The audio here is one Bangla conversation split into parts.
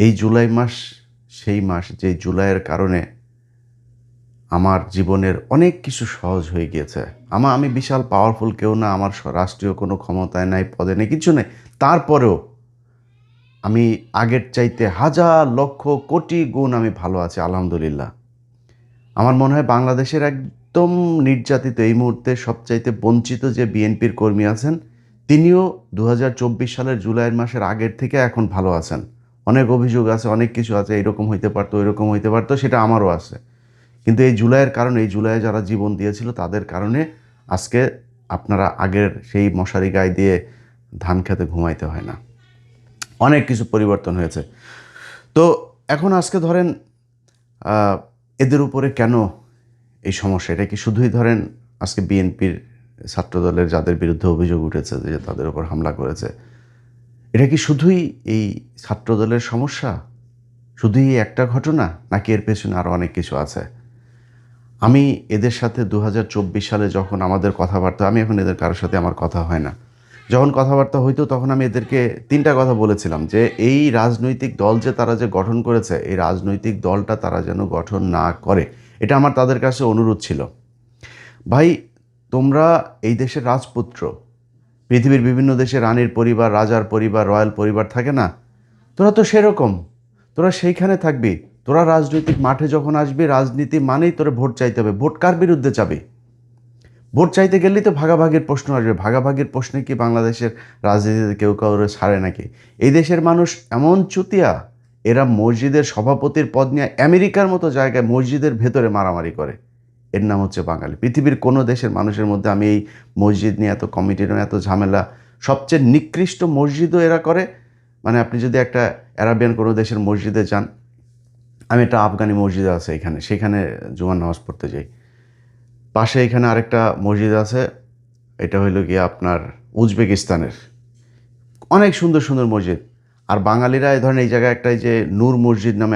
এই জুলাই মাস সেই মাস যে জুলাইয়ের কারণে আমার জীবনের অনেক কিছু সহজ হয়ে গিয়েছে। আমি বিশাল পাওয়ারফুল কেউ না, আমার রাষ্ট্রীয় কোনো ক্ষমতায় নাই, পদে নেই, কিছু নেই। তারপরেও আমি আগের চাইতে হাজার লক্ষ কোটি গুণ আমি ভালো আছি, আলহামদুলিল্লাহ। আমার মনে হয় বাংলাদেশের একদম নির্যাতিত এই মুহূর্তে সবচাইতে বঞ্চিত যে বিএনপির কর্মী আছেন, তিনিও ২০২৪ সালের জুলাইয়ের মাসের আগের থেকে এখন ভালো আছেন। অনেক অভিযোগ আছে, অনেক কিছু আছে, এরকম হইতে পারতো, এরকম হইতে পারতো, সেটা আমারও আছে। কিন্তু এই জুলাইয়ের কারণে, এই জুলাইয়ে যারা জীবন দিয়েছিল তাদের কারণে আজকে আপনারা আগের সেই মশারি গায়ে দিয়ে ধান খেতে ঘুমাইতে হয় না। অনেক কিছু পরিবর্তন হয়েছে। তো এখন আজকে ধরেন এদের উপরে কেন এই সমস্যা? এটা কি শুধুই ধরেন আজকে বিএনপির ছাত্রদলের যাদের বিরুদ্ধে অভিযোগ উঠেছে যে তাদের উপর হামলা করেছে, এটা কি শুধুই এই ছাত্রদলের সমস্যা? শুধুই একটা ঘটনা, নাকি এর পেছনে আরও অনেক কিছু আছে? আমি এদের সাথে ২০২৪ সালে যখন আমাদের কথাবার্তা, আমি এখন এদের কারোর সাথে আমার কথা হয় না, যখন কথাবার্তা হইতো তখন আমি এদেরকে ৩টা কথা বলেছিলাম যে এই রাজনৈতিক দল যে তারা যে গঠন করেছে, এই রাজনৈতিক দলটা তারা যেন গঠন না করে। এটা আমার তাদের কাছে অনুরোধ ছিল। ভাই, তোমরা এই দেশের রাজপুত্র। পৃথিবীর বিভিন্ন দেশে রানীর পরিবার, রাজার পরিবার, রয়্যাল পরিবার থাকে না? তোরা তো সেরকম, তোরা সেইখানে থাকবি। তোরা রাজনৈতিক মাঠে যখন আসবি, রাজনীতি মানেই তোরা ভোট চাইতে হবে। ভোট কার বিরুদ্ধে চাবি? ভোট চাইতে গেলেই তো ভাগাভাগির প্রশ্ন আসবে। ভাগাভাগির প্রশ্নে কি বাংলাদেশের রাজনীতিতে কেউ কাউরে ছাড়ে নাকি? এই দেশের মানুষ এমন চুতিয়া, এরা মসজিদের সভাপতির পদ নিয়ে আমেরিকার মতো জায়গায় মসজিদের ভেতরে মারামারি করে। এর নাম হচ্ছে বাঙালি। পৃথিবীর কোনো দেশের মানুষের মধ্যে আমি এই মসজিদ নিয়ে এত কমিটি নিয়ে এত ঝামেলা, সবচেয়ে নিকৃষ্ট মসজিদও এরা করে। মানে আপনি যদি একটা আরাবিয়ান কোনো দেশের মসজিদে যান, আমি একটা আফগানি মসজিদে আছে এখানে, সেখানে জুমার নামাজ পড়তে যাই। পাশে এখানে আরেকটা মসজিদ আছে, এটা হইল গিয়ে আপনার উজবেকিস্তানের। অনেক সুন্দর সুন্দর মসজিদ। আর বাঙালিরা এই ধরেন এই জায়গায় একটা, যে নূর মসজিদ নামে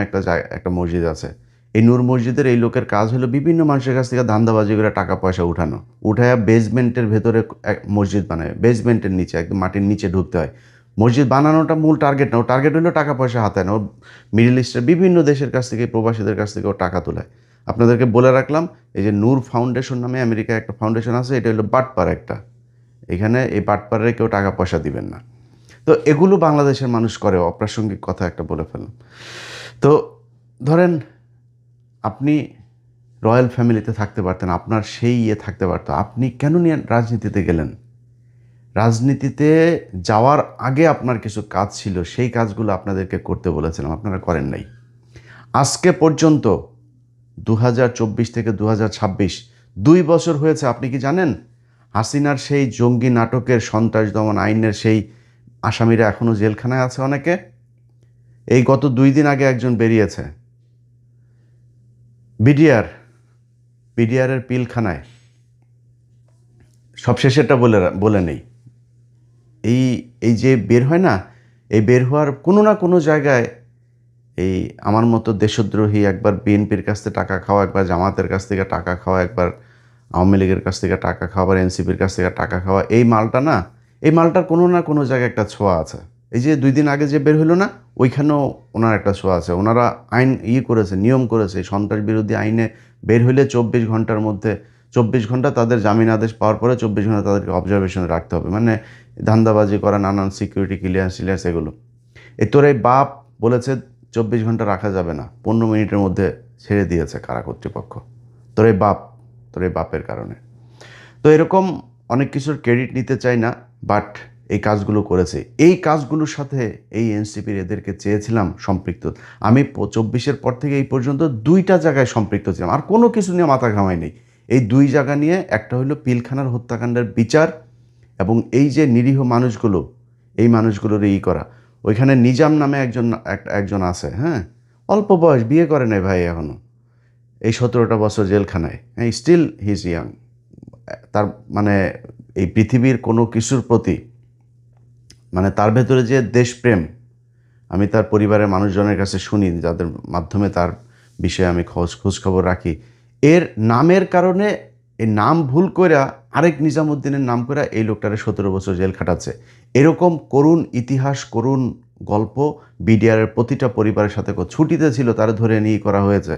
একটা মসজিদ আছে। এই নূর মসজিদের এই লোকের কাজ হলো বিভিন্ন মানুষের কাছ থেকে ধান্দাবাজি করে টাকা পয়সা উঠানো, উঠায়া বেসমেন্টের ভেতরে এক মসজিদ বানায়। বেসমেন্টের নিচে, একদম মাটির নিচে ঢুকতে হয়। মসজিদ বানানোটা মূল টার্গেট না, ও টার্গেট হলো টাকা পয়সা হাতায় না। ও মিডল ইস্টের বিভিন্ন দেশের কাছ থেকে, প্রবাসীদের কাছ থেকে ও টাকা তোলায়। আপনাদেরকে বলে রাখলাম, এই যে নূর ফাউন্ডেশন নামে আমেরিকায় একটা ফাউন্ডেশন আছে, এটা হলো বাটপার একটা। এখানে এই বাটপারে কেউ টাকা পয়সা দিবেন না। তো এগুলো বাংলাদেশের মানুষ করে। অপ্রাসঙ্গিক কথা একটা বলে ফেললাম। তো ধরেন আপনি রয়্যাল ফ্যামিলিতে থাকতে পারতেন, আপনার সেই থাকতে পারতো, আপনি কেন নিয়ে রাজনীতিতে গেলেন? রাজনীতিতে যাওয়ার আগে আপনার কিছু কাজ ছিল, সেই কাজগুলো আপনাদেরকে করতে বলেছিলাম, আপনারা করেন নাই। আজকে পর্যন্ত ২০২৪ থেকে ২০২৬ 2 বছর হয়েছে। আপনি কি জানেন হাসিনার সেই জঙ্গি নাটকের, সন্ত্রাস দমন আইনের সেই আসামিরা এখনও জেলখানায় আছে অনেকে? এই গত 2 দিন আগে একজন বেরিয়েছে বিডিআরের পিলখানায়। সব শেষেরটা বলে নেই। এই এই যে বের হয় না, এই বের হওয়ার কোনো না কোনো জায়গায় এই আমার মতো দেশদ্রোহী, একবার বিএনপির কাছ থেকে টাকা খাওয়া, একবার জামাতের কাছ থেকে টাকা খাওয়া, একবার আওয়ামী লীগের কাছ থেকে টাকা খাওয়া, আবার এনসিপির কাছ থেকে টাকা খাওয়া, এই মালটা না, এই মালটার কোনো না কোনো জায়গায় একটা ছোঁয়া আছে। এই যে 2 দিন আগে যে বের হলো না, ওইখানেও ওনার একটা ছোঁয়া আছে। ওনারা আইন করেছে, নিয়ম করেছে, সন্ত্রাস বিরোধী আইনে বের হইলে 24 ঘন্টার মধ্যে, 24 ঘন্টা তাদের জামিন আদেশ পাওয়ার পরে 24 ঘন্টা তাদেরকে অবজারভেশনে রাখতে হবে। মানে ধান্দাবাজি করা, নানান সিকিউরিটি ক্লিয়ারেন্স এগুলো। তোর এই বাপ বলেছে 24 ঘন্টা রাখা যাবে না, 15 মিনিটের মধ্যে ছেড়ে দিয়েছে কারা কর্তৃপক্ষ। তোর এই বাপের কারণে। তো এরকম অনেক কিছুর ক্রেডিট নিতে চাই না, বাট এই কাজগুলো করেছে। এই কাজগুলোর সাথে এই এনসিপির এদেরকে চেয়েছিলাম সম্পৃক্ত। আমি 24-এর পর থেকে এই পর্যন্ত 2টা জায়গায় সম্পৃক্ত ছিলাম, আর কোনো কিছু নিয়ে মাথা ঘামাই নেই। এই 2 জায়গা নিয়ে, একটা হলো পিলখানার হত্যাকাণ্ডের বিচার, এবং এই যে নিরীহ মানুষগুলো, এই মানুষগুলোর করা। ওইখানে নিজাম নামে একজন আছে, হ্যাঁ, অল্প বয়স, বিয়ে করে নাই ভাই এখনও, এই 17টা বছর জেলখানায়। হ্যাঁ, স্টিল হি ইজ ইয়াং। তার মানে এই পৃথিবীর কোনো কিছুর প্রতি, মানে তার ভেতরে যে দেশপ্রেম, আমি তার পরিবারের মানুষজনের কাছে শুনি, যাদের মাধ্যমে তার বিষয়ে আমি খোঁজখবর রাখি, এর নামের কারণে, এই নাম ভুল করে আরেক নিজামুদ্দিনের নাম করে এই লোকটারে 17 বছর জেল খাটাচ্ছে। এরকম করুণ ইতিহাস, করুণ গল্প বিডিআরের প্রতিটা পরিবারের সাথে ছুটিতে ছিল, তারে ধরে নিয়ে করা হয়েছে।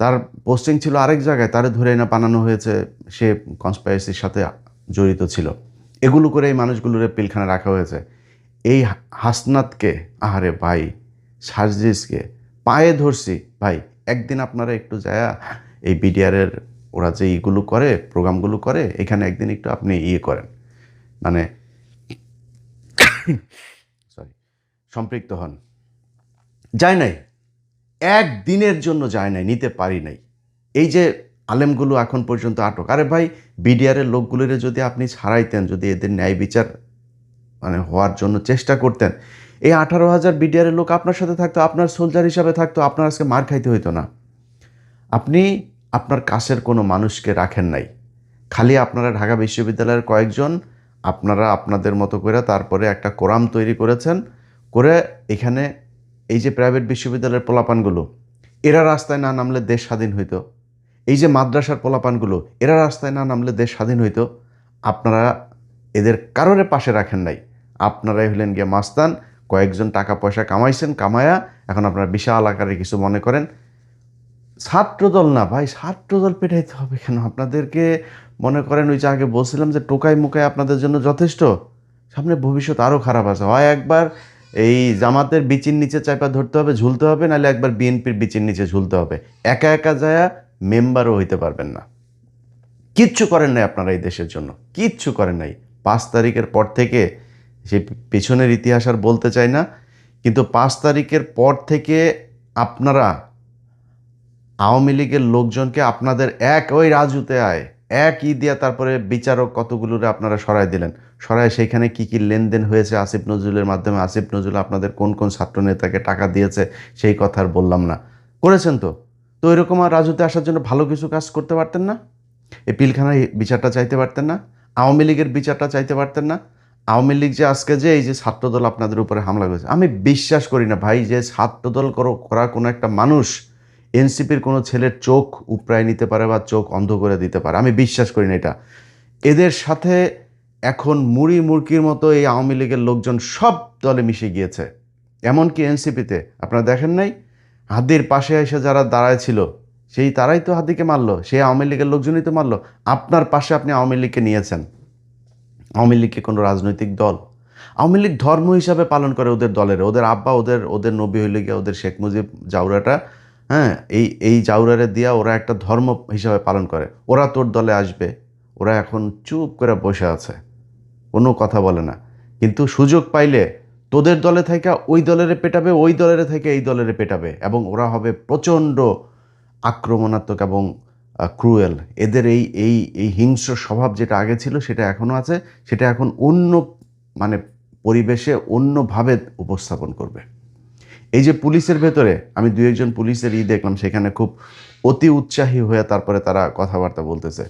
তার পোস্টিং ছিল আরেক জায়গায়, তারে ধরে এনে বানানো হয়েছে সে কনস্পাইরেসির সাথে জড়িত ছিল। এগুলো করে এই মানুষগুলোর পিলখানে রাখা হয়েছে। এই হাসনাতকে, আহারে ভাই, সার্জিসকে পায়ে ধরছি ভাই, একদিন আপনারা একটু যায়া এই বিডিআরের ওরা যে ইগুলো করে, প্রোগ্রামগুলো করে, এখানে একদিন একটু আপনি করেন, মানে সরি, সম্পৃক্ত হন। যায় নাই, একদিনের জন্য যায় নাই, নিতে পারি নাই। এই যে আলেমগুলো এখন পর্যন্ত আটক, আরে ভাই বিডিআরের লোকগুলোরে যদি আপনি ছাড়াইতেন, যদি এদের ন্যায় বিচার মানে হওয়ার জন্য চেষ্টা করতেন, এই 18,000 বিডিআরের লোক আপনার সাথে থাকতো, আপনার সোলজার হিসাবে থাকতো, আপনার আজকে মার খাইতে হইতো না। আপনি আপনার কাছের কোনো মানুষকে রাখেন নাই, খালি আপনারা ঢাকা বিশ্ববিদ্যালয়ের কয়েকজন আপনারা আপনাদের মতো করে তারপরে একটা কোরাম তৈরি করেছেন, করে এখানে এই যে প্রাইভেট বিশ্ববিদ্যালয়ের পোলাপানগুলো, এরা রাস্তায় না নামলে দেশ স্বাধীন হইতো। এই যে মাদ্রাসার পোলাপানগুলো, এরা রাস্তায় না নামলে দেশ স্বাধীন হইতো। আপনারা এদের কারোর পাশে রাখেন নাই, আপনারাই হলেন গিয়ে মাস্তান। কয়েকজন টাকা পয়সা কামাইছেন, কামায়া এখন আপনারা বিশাল আকারে কিছু মনে করেন। ছাত্রদল না ভাই, ছাত্রদল পেটাইতে হবে কেন আপনাদেরকে? মনে করেন ওই যে আগে বলছিলাম যে টোকাই মুকাই আপনাদের জন্য যথেষ্ট, সামনে ভবিষ্যৎ আরও খারাপ আছে। হয় একবার এই জামাতের বিচির নিচে চাইপা ধরতে হবে, ঝুলতে হবে, নাহলে একবার বিএনপির বিচির নিচে ঝুলতে হবে। একা একা যায়া মেম্বারও হইতে পারবেন না। কিচ্ছু করেন নাই আপনারা এই দেশের জন্য, কিচ্ছু করেন নাই। 5 তারিখের পর থেকে, সেই পেছনের ইতিহাস আর বলতে চাই না, কিন্তু 5 তারিখের পর থেকে আপনারা আওয়ামী লীগের লোকজনকে আপনাদের ওই রাজুতে দিয়া তারপরে বিচারক কতগুলোরে আপনারা সরায় দিলেন। সরায় সেইখানে কি কি লেনদেন হয়েছে আসিফ নজরুলের মাধ্যমে, আসিফ নজরুল আপনাদের কোন কোন ছাত্র নেতাকে টাকা দিয়েছে সেই কথা আর বললাম না। করেছেন তো এরকম আর রাজুতে আসার জন্য ভালো কিছু কাজ করতে পারতেন না? এই পিলখানায় বিচারটা চাইতে পারতেন না? আওয়ামী লীগের বিচারটা চাইতে পারতেন না? আওয়ামী লীগ যে আজকে যে এই যে ছাত্রদল আপনাদের উপরে হামলা করেছে, আমি বিশ্বাস করি না ভাই যে ছাত্রদল করা কোনো একটা মানুষ এনসিপির কোনো ছেলের চোখ উপড়ায় নিতে পারে বা চোখ অন্ধ করে দিতে পারে, আমি বিশ্বাস করি না এটা। এদের সাথে এখন মুড়ি মুরকির মতো এই আওয়ামী লীগের লোকজন সব দলে মিশে গিয়েছে, এমনকি এনসিপিতে। আপনারা দেখেন নাই হাদির পাশে এসে যারা দাঁড়ায় ছিল, সেই তারাই তো হাদিকে মারলো, সেই আওয়ামী লীগের লোকজনই তো মারলো। আপনার পাশে আপনি আওয়ামী লীগকে নিয়েছেন। আওয়ামী লীগকে কোনো রাজনৈতিক দল? আওয়ামী লীগ ধর্ম হিসাবে পালন করে ওদের দলের, ওদের আব্বা, ওদের নবী হইলে গিয়ে ওদের শেখ মুজিব জাউরাটা, হ্যাঁ, এই জাউরারে দিয়া ওরা একটা ধর্ম হিসাবে পালন করে। ওরা তোর দলে আসবে, ওরা এখন চুপ করে বসে আছে, কোনো কথা বলে না। কিন্তু সুযোগ পাইলে তোদের দলে থেকে ওই দলেরে পেটাবে, ওই দলের থেকে এই দলেরে পেটাবে, এবং ওরা হবে প্রচণ্ড আক্রমণাত্মক এবং ক্রুয়েল। এদের এই এই এই হিংস্র স্বভাব যেটা আগে ছিল সেটা এখনও আছে, সেটা এখন অন্য মানে পরিবেশে অন্যভাবে উপস্থাপন করবে। এই যে পুলিশের ভেতরে আমি 2-1 পুলিশের দেখলাম, সেখানে খুব অতি উৎসাহী হয়ে তারপরে তারা কথাবার্তা বলতেছে।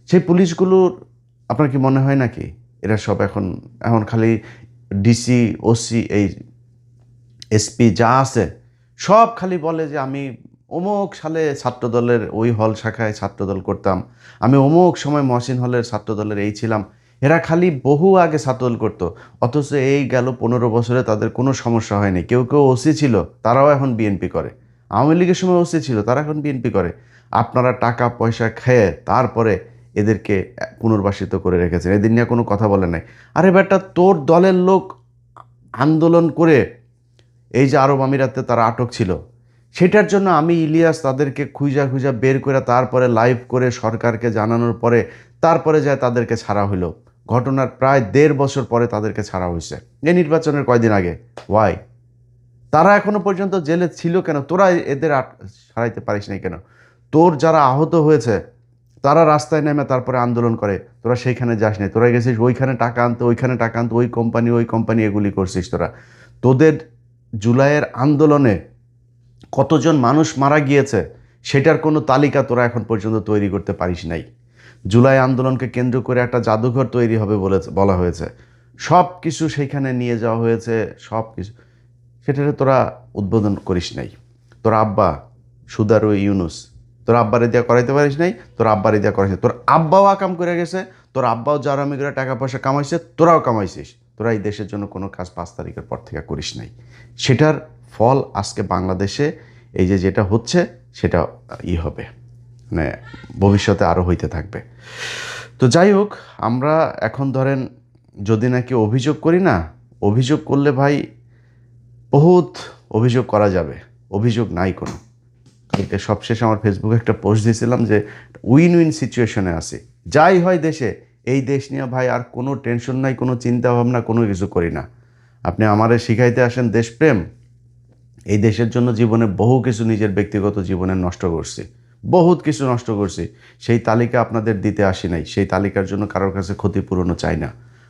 সেই পুলিশগুলোর আপনার কি মনে হয় নাকি এরা সব এখন এখন খালি ডিসি, ওসি, এই এসপি যা আছে সব খালি বলে যে আমি অমুক সালে ছাত্রদলের ওই হল শাখায় ছাত্রদল করতাম, আমি অমুক সময় মহসিন হলের ছাত্রদলের এই ছিলাম। এরা খালি বহু আগে ছাত্রদল করতো, অথচ এই গেল 15 বছরে তাদের কোনো সমস্যা হয়নি। কেউ কেউ ওসি ছিল, তারাও এখন বিএনপি করে। আওয়ামী লীগের সময় ওসি ছিল, তারা এখন বিএনপি করে। আপনারা টাকা পয়সা খেয়ে তারপরে এদেরকে পুনর্বাসিত করে রেখেছেন, এদের নিয়ে কোনো কথা বলে নাই। আরে বেটা, তোর দলের লোক আন্দোলন করে এই যে আরব আমিরাতে তারা আটক ছিল, সেটার জন্য আমি ইলিয়াস তাদেরকে খুঁজা খুঁজা বের করে তারপরে লাইভ করে সরকারকে জানানোর পরে তারপরে যায় তাদেরকে ছাড়া হলো। ঘটনার প্রায় 1.5 বছর পরে তাদেরকে ছাড়া হয়েছে, এই নির্বাচনের কয়দিন আগে। ওয়াই? তারা এখনো পর্যন্ত জেলে ছিল কেন? তোরা এদের ছাড়াইতে পারিস নাই কেন? তোর যারা আহত হয়েছে তারা রাস্তায় নেমে তারপরে আন্দোলন করে, তোরা সেইখানে যাস নাই, তোরা গেছিস ওইখানে টাকা আনতে, ওইখানে টাকা আনতে, ওই কোম্পানি এগুলি করছিস তোরা। তোদের জুলাইয়ের আন্দোলনে কতজন মানুষ মারা গিয়েছে সেটার কোনো তালিকা তোরা এখন পর্যন্ত তৈরি করতে পারিস নাই। জুলাই আন্দোলনকে কেন্দ্র করে একটা জাদুঘর তৈরি হবে বলা হয়েছে, সব কিছু সেইখানে নিয়ে যাওয়া হয়েছে, সব কিছু, সেটাতে তোরা উদ্বোধন করিস নাই। তোর আব্বা সুদারু ইউনুস, তোর আব্বারে দিয়া করাইতে পারিস নাই, তোর আব্বারে দিয়া করাইছে, তোর আব্বাও আকাম করে গেছে, তোর আব্বাও জারামি করে টাকা পয়সা কামাইছে, তোরাও কামাইছিস, তোরা এই দেশের জন্য কোনো কাজ 5 তারিখের পর থেকে করিস নাই। সেটার ফল আজকে বাংলাদেশে এই যে যেটা হচ্ছে সেটা হবে, মানে ভবিষ্যতে আরও হইতে থাকবে। তো যাই হোক, আমরা এখন ধরেন যদি নাকি অভিযোগ করি না, অভিযোগ করলে ভাই বহুত অভিযোগ করা যাবে, অভিযোগ নাই কোনো। কালকে সবশেষে আমার ফেসবুকে একটা পোস্ট দিয়েছিলাম যে উইন উইন সিচুয়েশনে আছি, যাই হয় দেশে, এই দেশ নিয়ে ভাই আর কোনো টেনশন নাই, কোনো চিন্তা ভাবনা, কোনো কিছু করি না। আপনি আমারে শিখাইতে আসেন দেশপ্রেম, এই দেশের জন্য জীবনে বহু কিছু নিজের ব্যক্তিগত জীবনে নষ্ট করছি, বহুত কিছু নষ্ট করছি, সেই তালিকা আপনাদের দিতে আসি নাই, সেই তালিকার জন্য কারোর কাছে ক্ষতিপূরণও চাই না।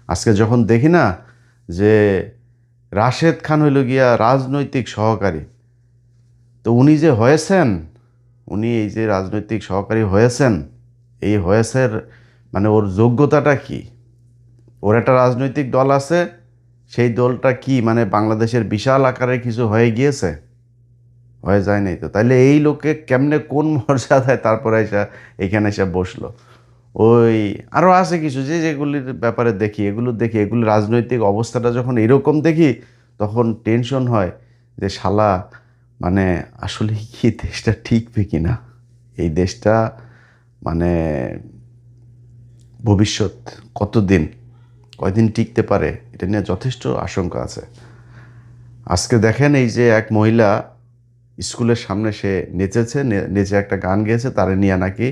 আজকে যখন দেখি না যে রাশেদ খান হইল গিয়া রাজনৈতিক সহকারী, তো উনি যে হয়েছেন, উনি এই যে রাজনৈতিক সহকারী হয়েছেন, এই হয়েছের মানে ওর যোগ্যতাটা কি? ওর একটা রাজনৈতিক দল আছে, সেই দলটা কি মানে বাংলাদেশের বিশাল আকারে কিছু হয়ে গিয়েছে? হয়ে যায় নাই তো। তাইলে এই লোকে কেমনে কোন মর্যাদায় তারপরে এখানে এসে বসলো? ওই আরও আছে কিছু যেগুলির ব্যাপারে দেখি, এগুলো রাজনৈতিক অবস্থাটা যখন এরকম দেখি তখন টেনশন হয় যে শালা মানে আসলে কি দেশটা ঠিকবে কি না, এই দেশটা মানে ভবিষ্যৎ কয়দিন টিকতে পারে, এটা নিয়ে যথেষ্ট আশঙ্কা আছে। আজকে দেখেন এই যে এক মহিলা স্কুলের সামনে সে নেচেছে, নেচে একটা গান গেয়েছে, তারে নিয়ে নাকি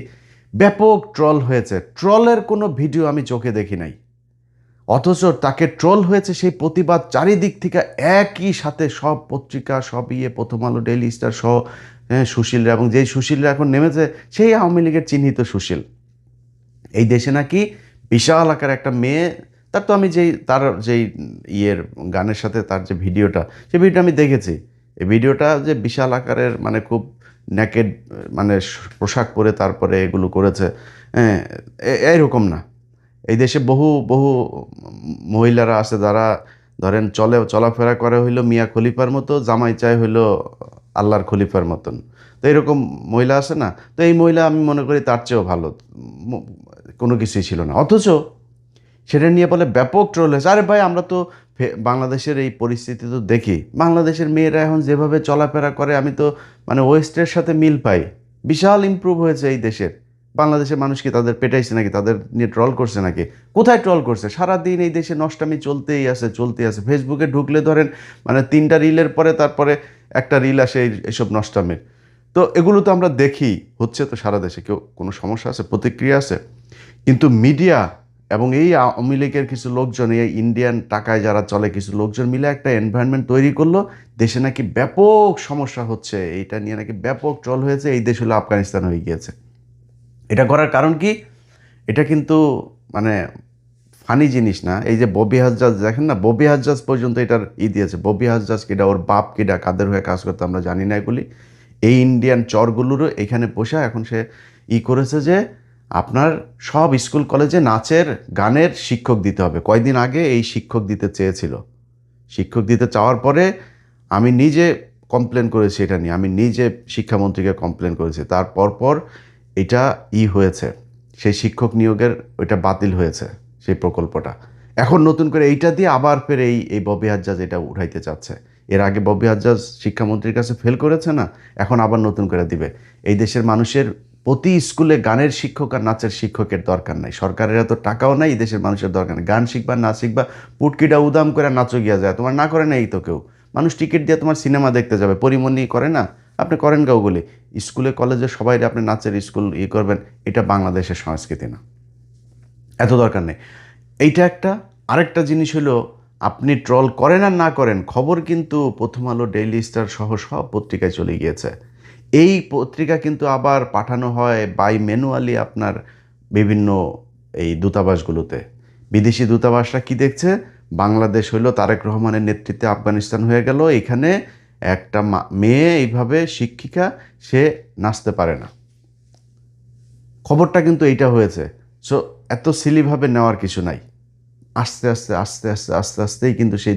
ব্যাপক ট্রল হয়েছে। ট্রলের কোনো ভিডিও আমি চোখে দেখি নাই, অথচ তাকে ট্রল হয়েছে সেই প্রতিবাদ চারিদিক থেকে একই সাথে সব পত্রিকা, সব প্রথম আলো, ডেইলি স্টার সহ সুশীলরা, এবং যেই সুশীলরা এখন নেমেছে সেই আওয়ামী লীগের চিহ্নিত সুশীল। এই দেশে নাকি বিশাল আকার একটা মেয়ে, তার তো আমি তার যেই গানের সাথে তার যে ভিডিওটা, সেই ভিডিওটা আমি দেখেছি। এই ভিডিওটা যে বিশাল আকারের মানে খুব নেকেড মানে পোশাক পরে তারপরে এগুলো করেছে, হ্যাঁ, এইরকম না। এই দেশে বহু বহু মহিলারা আছে যারা ধরেন চলাফেরা করে হইলো মিয়া খলিফার মতো, জামাই চায় হইলো আল্লাহর খলিফার মতন। তো এরকম মহিলা আছে না? তো এই মহিলা আমি মনে করি তার চেয়েও ভালো, কোনো কিছুই ছিল না, অথচ সেটা নিয়ে বলে ব্যাপক ট্রোল হয়েছে। আরে ভাই, আমরা তো বাংলাদেশের এই পরিস্থিতি তো দেখি, বাংলাদেশের মেয়েরা এখন যেভাবে চলাফেরা করে আমি তো মানে ওয়েস্টের সাথে মিল পাই। বিশাল ইমপ্রুভ হয়েছে এই দেশের। বাংলাদেশের মানুষ কি তাদের পেটাইছে নাকি, তাদের নিয়ে ট্রল করছে নাকি? কোথায় ট্রল করছে? সারাদিন এই দেশে নষ্টামি চলতেই আছে। ফেসবুকে ঢুকলে ধরেন মানে 3টা রিলের পরে তারপরে একটা রিল আসে এইসব নষ্টামির। তো এগুলো তো আমরা দেখি, হচ্ছে তো সারা দেশে। কেউ কোনো সমস্যা আছে, প্রতিক্রিয়া আছে? কিন্তু মিডিয়া এবং এই আওয়ামী লীগের কিছু লোকজন, এই ইন্ডিয়ান টাকায় যারা চলে কিছু লোকজন মিলে একটা এনভায়রনমেন্ট তৈরি করলো, দেশে নাকি ব্যাপক সমস্যা হচ্ছে, এইটা নিয়ে নাকি ব্যাপক ট্রল হয়েছে, এই দেশ হলো আফগানিস্তান হয়ে গিয়েছে। এটা করার কারণ কি? এটা কিন্তু মানে ফানি জিনিস না। এই যে ববি হাজ্জাজ দেখেন না, ববি হাজ্জাজ পর্যন্ত এটার দিয়েছে। ববি হাজ্জাজ কিডা, ওর বাপ কিডা, কাদের হয়ে কাজ করতে আমরা জানি না এগুলি। এই ইন্ডিয়ান চরগুলোরও এখানে বসে এখন সে করেছে যে আপনার সব স্কুল কলেজে নাচের গানের শিক্ষক দিতে হবে। কয়দিন আগে এই শিক্ষক দিতে চেয়েছিল। শিক্ষক দিতে চাওয়ার পরে আমি নিজে কমপ্লেন করেছি এটা নিয়ে, আমি নিজে শিক্ষামন্ত্রীকে কমপ্লেন করেছি। তার পর এটা হয়েছে, সেই শিক্ষক নিয়োগের ওইটা বাতিল হয়েছে সেই প্রকল্পটা। এখন নতুন করে এইটা দিয়ে আবার ফের এই ববি হাজ্জাজ এটা উঠাইতে চাচ্ছে। এর আগে ববি হাজ্জাজ শিক্ষামন্ত্রীর কাছে ফেল করেছে না, এখন আবার নতুন করে দিবে। এই দেশের মানুষের প্রতি স্কুলে গানের শিক্ষক আর নাচের শিক্ষকের দরকার নাই। সরকারের এত টাকাও নাই, এই দেশের মানুষের দরকার নেই। গান শিখবা নাচ শিখবা, পুটকিটা উদাম করে নাচো গিয়া যায়, তোমার না করে না এই তো কেউ। মানুষ টিকিট দিয়ে তোমার সিনেমা দেখতে যাবে, পরিমণি করে না, আপনি করেন গাওগুলি। স্কুলে কলেজে সবাই আপনি নাচের স্কুল করবেন, এটা বাংলাদেশের সংস্কৃতি না, এত দরকার নেই। এইটা একটা। আরেকটা জিনিস হলো, আপনি ট্রল করেন আর না করেন, খবর কিন্তু প্রথম আলো, ডেইলি স্টার সহ সব পত্রিকায় চলে গিয়েছে। এই পত্রিকা কিন্তু আবার পাঠানো হয় বাই ম্যানুয়ালি আপনার বিভিন্ন এই দূতাবাসগুলোতে। বিদেশি দূতাবাসরা কি দেখছে, বাংলাদেশ হইলো তারেক রহমানের নেতৃত্বে আফগানিস্তান হয়ে গেল, এখানে একটা মেয়ে এইভাবে শিক্ষিকা, সে নাচতে পারে না। খবরটা কিন্তু এইটা হয়েছে। সো এত সিলিভাবে নেওয়ার কিছু নাই। আস্তে আস্তেই কিন্তু সেই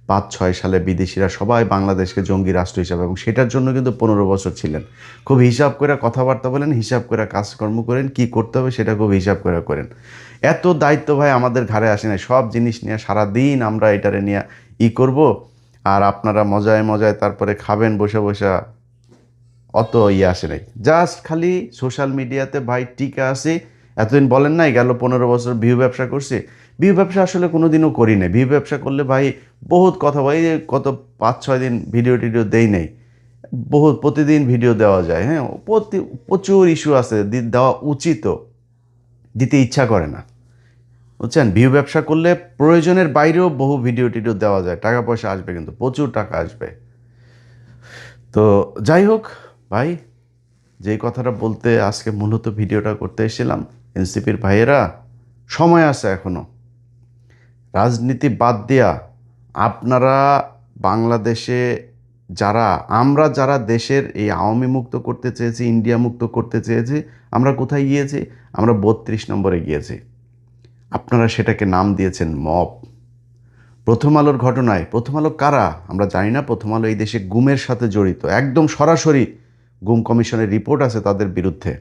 5-6 সালে বিদেশিরা সবাই বাংলাদেশকে জঙ্গি রাষ্ট্র হিসাবে, এবং সেটার জন্য কিন্তু 15 বছর ছিলেন। খুব হিসাব করে কথাবার্তা বলেন, হিসাব করে কাজকর্ম করেন, কি করতে হবে সেটা খুব হিসাব করে করেন। এত দায়িত্ব ভাই আমাদের ঘাড়ে আসে না, সব জিনিস নিয়ে সারাদিন আমরা এটারে নিয়ে করব, আর আপনারা মজায় মজায় তারপরে খাবেন বসে বসে, অত আসে নাই। জাস্ট খালি সোশ্যাল মিডিয়াতে ভাই টিকা আছে। এতদিন বলেন নাই গেল 15 বছর ভিউ ব্যবসা করছি, ভিউ ব্যবসা আসলে কোনো দিনও করি নাই। ভিউ ব্যবসা করলে ভাই বহুত কথা, ভাই কত 5-6 দিন ভিডিও টিডিও দেই নাই, বহুত প্রতিদিন ভিডিও দেওয়া যায়। হ্যাঁ, প্রচুর ইস্যু আছে, দেওয়া উচিতও, দিতে ইচ্ছা করে না, বুঝছেন। ভিউ ব্যবসা করলে প্রয়োজনের বাইরেও বহু ভিডিও টিডিও দেওয়া যায়, টাকা পয়সা আসবে, কিন্তু প্রচুর টাকা আসবে। তো যাই হোক ভাই, যেই কথাটা বলতে আজকে মূলত ভিডিওটা করতে এসেছিলাম, এনসিপির ভাইয়েরা সময় আছে এখনো, রাজনীতি বাদ দিয়া আপনারা বাংলাদেশে যারা দেশের এই আওয়ামী মুক্ত করতে চেয়েছি, ইন্ডিয়া মুক্ত করতে চেয়েছি, আমরা কোথায় গিয়েছি? আমরা 32 নম্বরে গিয়েছি। আপনারা সেটাকে নাম দিয়েছেন মব। প্রথম আলোর ঘটনায়, প্রথম আলো কারা আমরা জানি না, প্রথম আলো এই দেশে গুমের সাথে জড়িত, একদম সরাসরি গুম কমিশনের রিপোর্ট আছে তাদের বিরুদ্ধে,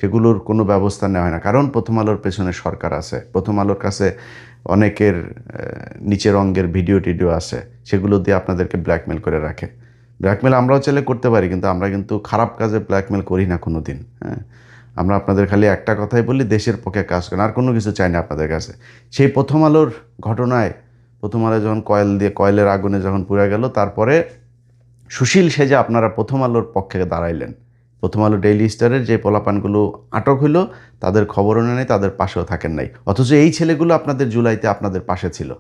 সেগুলোর কোনো ব্যবস্থা নেওয়া হয় না, কারণ প্রথম আলোর পেছনে সরকার আছে, প্রথম আলোর কাছে অনেকের নিচের অঙ্গের ভিডিও টিডিও আছে, সেগুলো দিয়ে আপনাদেরকে ব্ল্যাকমেল করে রাখে। ব্ল্যাকমেল আমরাও চাইলে করতে পারি, কিন্তু আমরা কিন্তু খারাপ কাজে ব্ল্যাকমেল করি না কোনো দিন। হ্যাঁ, আমরা আপনাদের খালি একটা কথাই বলি, দেশের পক্ষে কাজ করেন, আর কোনো কিছু চাই না আপনাদের কাছে। সেই প্রথম আলোর ঘটনায়, প্রথম আলো যখন কয়েলের আগুনে যখন পুড়ে গেল, তারপরে সুশীল সেজে আপনারা প্রথম আলোর পক্ষে দাঁড়াইলেন। প্রথম আলো ডেইলি স্টারের যে পোলাপানগুলো আটক হইলো, তাদের খবরও নেই, তাদের পাশেও থাকেন নাই, অথচ এই ছেলেগুলো আপনাদের জুলাইতে আপনাদের পাশে ছিল।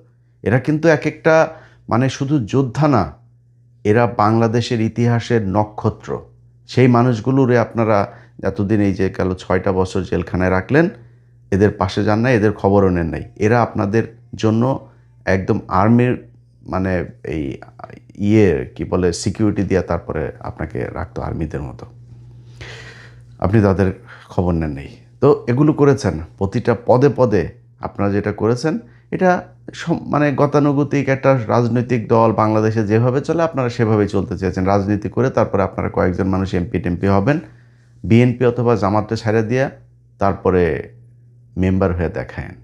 এরা কিন্তু এক একটা মানে শুধু যোদ্ধা না, এরা বাংলাদেশের ইতিহাসের নক্ষত্র। সেই মানুষগুলোরে আপনারা এতদিন এই যে গেল 6টা বছর জেলখানায় রাখলেন, এদের পাশে যান নাই, এদের খবরও নেন নাই। এরা আপনাদের জন্য একদম আর্মির মানে এই কি বলে সিকিউরিটি দিয়া তারপরে আপনাকে রাখতো আর্মিদের মতো, আপনি তাদের খবর নেন নেই। তো এগুলো করেছেন, প্রতিটা পদে পদে আপনারা যেটা করেছেন, এটা মানে গতানুগতিক একটা রাজনৈতিক দল বাংলাদেশে যেভাবে চলে আপনারা সেভাবেই চলতে চেয়েছেন। রাজনীতি করে তারপরে আপনারা কয়েকজন মানুষ এমপি টেমপি হবেন, বিএনপি অথবা জামাতে ছেড়ে দিয়ে তারপরে মেম্বার হয়ে দেখায়েন।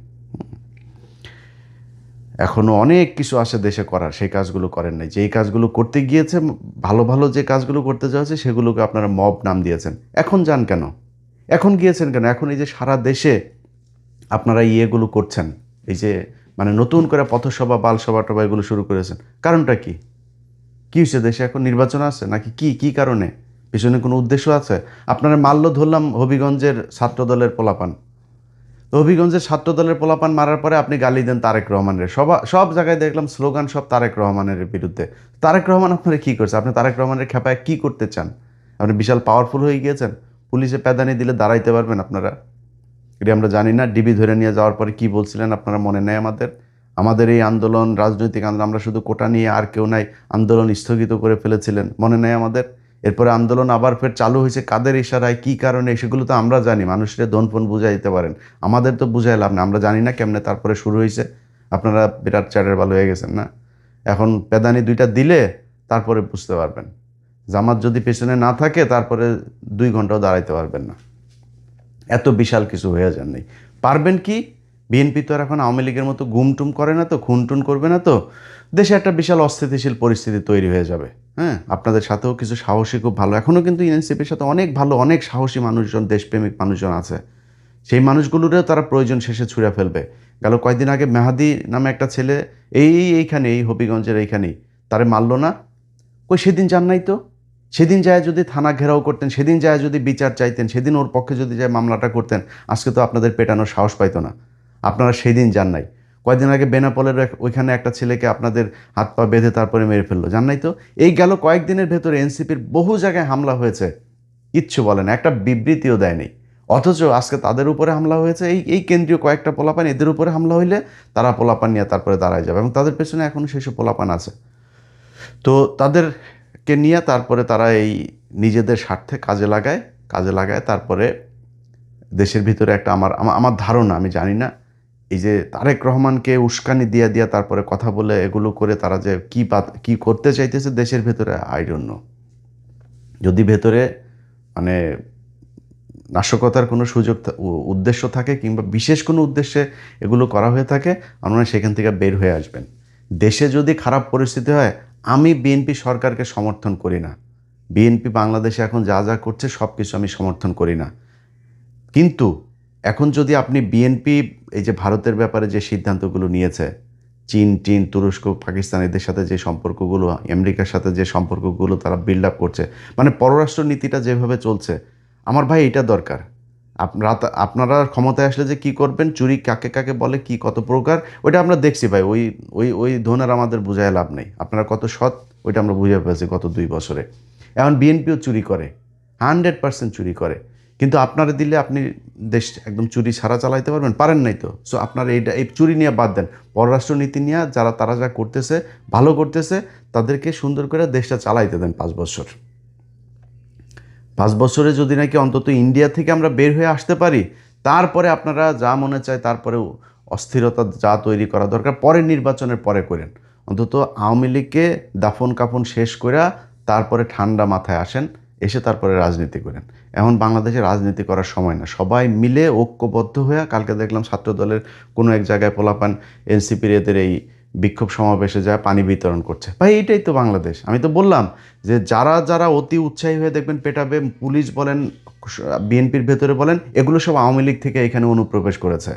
এখনও অনেক কিছু আছে দেশে করার, সেই কাজগুলো করেন নাই। যেই কাজগুলো করতে গিয়েছে, ভালো ভালো যে কাজগুলো করতে যাওয়া হচ্ছে, সেগুলোকে আপনারা মব নাম দিয়েছেন। এখন যান কেন? এখন গিয়েছেন কেন? এখন এই যে সারা দেশে আপনারা ইয়েগুলো করছেন, এই যে মানে নতুন করে পথসভা বালসভা টভা এগুলো শুরু করেছেন, কারণটা কি? কী হয়েছে? দেশে এখন নির্বাচন আছে নাকি? কি কারণে? পিছনে কোনো উদ্দেশ্য আছে? আপনারা মাল্য ধরলাম হবিগঞ্জের ছাত্রদলের পোলাপান, তো হবিগঞ্জের ছাত্রদলের পোলাপান মারার পরে আপনি গালি দেন তারেক রহমানের। সব জায়গায় দেখলাম স্লোগান সব তারেক রহমানের বিরুদ্ধে। তারেক রহমান আপনারা কী করছে? আপনি তারেক রহমানের খেপায় কী করতে চান? আপনি বিশাল পাওয়ারফুল হয়ে গিয়েছেন, পুলিশে প্যাদানি দিলে দাঁড়াইতে পারবেন আপনারা? এটা আমরা জানি না। ডিবি ধরে নিয়ে যাওয়ার পরে কী বলছিলেন আপনারা মনে নেই আমাদের এই আন্দোলন, রাজনৈতিক আন্দোলন, আমরা শুধু কোটা নিয়ে আর কেউ নাই, আন্দোলন স্থগিত করে ফেলেছিলেন, মনে নেই আমাদের? এরপরে আন্দোলন আবার ফের চালু হয়েছে, কাদের ইশারায়, কী কারণে, সেগুলো তো আমরা জানি। মানুষের দনফন বুঝাই দিতে পারেন, আমাদের তো বুঝাই লাভ না, আমরা জানি না কেমনে তারপরে শুরু হয়েছে। আপনারা বিরাট চ্যাটের ভালো হয়ে গেছেন না? এখন পেদানি 2টা দিলে তারপরে বুঝতে পারবেন। জামাত যদি পেছনে না থাকে তারপরে 2 ঘন্টাও দাঁড়াইতে পারবেন না, এত বিশাল কিছু হয়ে যান নেই। পারবেন কি? বিএনপি তো আর এখন আওয়ামী লীগের মতো গুমটুম করে না তো, খুনটুন করবে না তো, দেশে একটা বিশাল অস্থিতিশীল পরিস্থিতি তৈরি হয়ে যাবে। হ্যাঁ, আপনাদের সাথেও কিছু সাহসী, খুব ভালো, এখনও কিন্তু এনসিপির সাথে অনেক ভালো, অনেক সাহসী মানুষজন, দেশপ্রেমিক মানুষজন আছে। সেই মানুষগুলোরেও তারা প্রয়োজন শেষে ছুঁড়ে ফেলবে। গেল কয়েকদিন আগে মেহাদি নামে একটা ছেলে এইখানে এই হবিগঞ্জের এইখানেই তারে মারল না? কই সেদিন যান নাই তো? সেদিন যায় যদি থানা ঘেরাও করতেন, সেদিন যায় যদি বিচার চাইতেন, সেদিন ওর পক্ষে যদি যায় মামলাটা করতেন, আজকে তো আপনাদের পেটানোর সাহস পাইতো না। আপনারা সেদিন যান নাই। কয়েকদিন আগে বেনাপোলের ওইখানে একটা ছেলেকে আপনাদের হাত পা বেঁধে তারপরে মেরে ফেললো, জান নাই তো? এই গেল কয়েকদিনের ভেতরে এনসিপির বহু জায়গায় হামলা হয়েছে, কিচ্ছু বলে না, একটা বিবৃতিও দেয়নি। অথচ আজকে তাদের উপরে হামলা হয়েছে, এই কেন্দ্রীয় কয়েকটা পোলাপান, এদের উপরে হামলা হইলে তারা পোলাপান নিয়ে তারপরে দাঁড়ায় যাবে, এবং তাদের পেছনে এখনও সেসব পোলাপান আছে। তো তাদেরকে নিয়ে তারপরে তারা এই নিজেদের স্বার্থে কাজে লাগায় তারপরে দেশের ভিতরে একটা আমার ধারণা, আমি জানি না, এই যে তারেক রহমানকে উস্কানি দিয়া দিয়া তারপরে কথা বলে এগুলো করে তারা যে কি করতে চাইতেছে দেশের ভেতরে আই ডোন্ট নো। যদি ভেতরে মানে নাশকতার কোনো উদ্দেশ্য থাকে কিংবা বিশেষ কোনো উদ্দেশ্যে এগুলো করা হয়ে থাকে, আপনারা সেখান থেকে বের হয়ে আসবেন। দেশে যদি খারাপ পরিস্থিতি হয়, আমি বিএনপি সরকারকে সমর্থন করি না। বিএনপি বাংলাদেশে এখন যা যা করছে সব কিছু আমি সমর্থন করি না। কিন্তু এখন যদি আপনি বিএনপি এই যে ভারতের ব্যাপারে যে সিদ্ধান্তগুলো নিয়েছে, চীন, তুরস্ক, পাকিস্তান এদের সাথে যে সম্পর্কগুলো, আমেরিকার সাথে যে সম্পর্কগুলো তারা বিল্ড আপ করছে, মানে পররাষ্ট্র নীতিটা যেভাবে চলছে, আমার ভাই এটা দরকার। আপনারা ক্ষমতায় আসলে যে কি করবেন, চুরি কাকে কাকে বলে, কি কত প্রকার, ওইটা আমরা দেখছি ভাই। ওই ওই ওই ধরনের আমাদের বোঝায় লাভ নেই। আপনারা কত সৎ ওইটা আমরা বুঝে পেয়েছি গত 2 বছরে। এখন বিএনপিও চুরি করে, 100% চুরি করে। কিন্তু আপনারা দিলে আপনি দেশ একদম চুরি ছাড়া চালাইতে পারেন নাই তো। সো আপনারা এই চুরি নিয়ে বাদ দেন, পররাষ্ট্র নীতি নিয়ে তারা যা করতেছে ভালো করতেছে, তাদেরকে সুন্দর করে দেশটা চালাইতে দেন 5 বছর। 5 বছরে যদি নাকি অন্তত ইন্ডিয়া থেকে আমরা বের হয়ে আসতে পারি, তারপরে আপনারা যা মনে চায়, তারপরে অস্থিরতা যা তৈরি করা দরকার পরের নির্বাচনের পরে করেন। অন্তত আওয়ামী লীগকে দাফন কাফন শেষ করে তারপরে ঠান্ডা মাথায় আসেন, এসে তারপরে রাজনীতি করেন। এখন বাংলাদেশে রাজনীতি করার সময় না। সবাই মিলে ঐক্যবদ্ধ হয়ে, কালকে দেখলাম ছাত্র দলের কোনো এক জায়গায় পোলাপান এনসিপির এদের এই বিক্ষোভ সমাবেশে যায় পানি বিতরণ করছে। ভাই এইটাই তো বাংলাদেশ। আমি তো বললাম যে যারা যারা অতি উৎসাহী হয়ে দেখবেন পেটাবে, পুলিশ বলেন, বিএনপির ভেতরে বলেন, এগুলো সব আওয়ামী লীগ থেকে এখানে অনুপ্রবেশ করেছে।